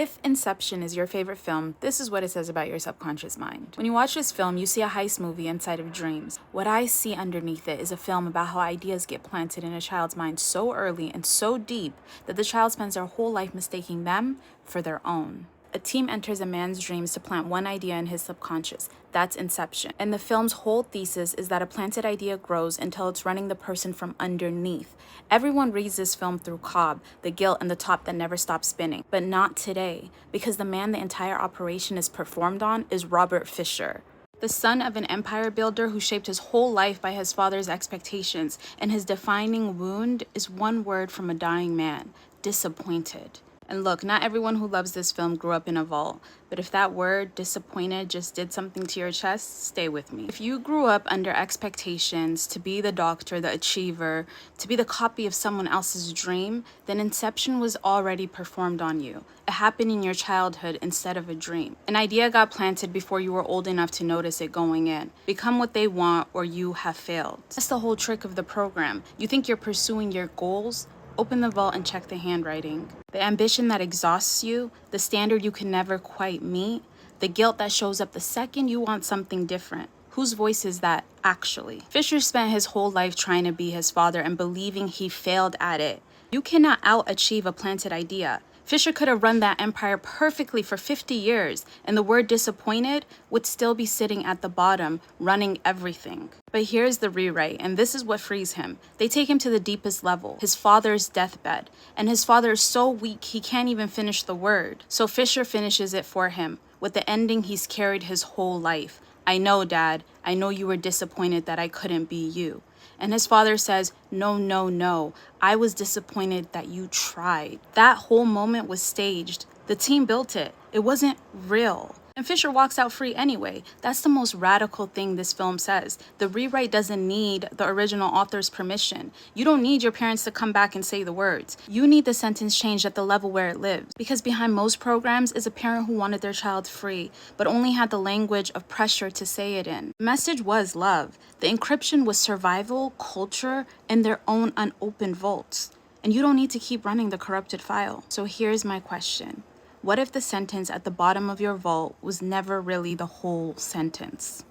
If Inception is your favorite film, this is what it says about your subconscious mind. When you watch this film, you see a heist movie inside of dreams. What I see underneath it is a film about how ideas get planted in a child's mind so early and so deep that the child spends their whole life mistaking them for their own. A team enters a man's dreams to plant one idea in his subconscious. That's Inception. And the film's whole thesis is that a planted idea grows until it's running the person from underneath. Everyone reads this film through Cobb, the guilt and the top that never stops spinning. But not today, because the man the entire operation is performed on is Robert Fisher. The son of an empire builder who shaped his whole life by his father's expectations, and his defining wound is one word from a dying man: disappointed. And look, not everyone who loves this film grew up in a vault, but if that word, disappointed, just did something to your chest, stay with me. If you grew up under expectations to be the doctor, the achiever, to be the copy of someone else's dream, then Inception was already performed on you. It happened in your childhood instead of a dream. An idea got planted before you were old enough to notice it going in. Become what they want or you have failed. That's the whole trick of the program. You think you're pursuing your goals? Open the vault and check the handwriting. The ambition that exhausts you, the standard you can never quite meet, the guilt that shows up the second you want something different. Whose voice is that, actually? Fisher spent his whole life trying to be his father and believing he failed at it. You cannot out-achieve a planted idea. Fisher could have run that empire perfectly for 50 years, and the word disappointed would still be sitting at the bottom, running everything. But here's the rewrite, and this is what frees him. They take him to the deepest level, his father's deathbed, and his father is so weak he can't even finish the word. So Fisher finishes it for him, with the ending he's carried his whole life. I know, Dad. I know you were disappointed that I couldn't be you. And his father says, no, no, no. I was disappointed that you tried. That whole moment was staged. The team built it. It wasn't real. And Fisher walks out free anyway. That's the most radical thing this film says. The rewrite doesn't need the original author's permission. You don't need your parents to come back and say the words. You need the sentence changed at the level where it lives. Because behind most programs is a parent who wanted their child free, but only had the language of pressure to say it in. The message was love. The encryption was survival, culture, and their own unopened vaults. And you don't need to keep running the corrupted file. So here's my question. What if the sentence at the bottom of your vault was never really the whole sentence?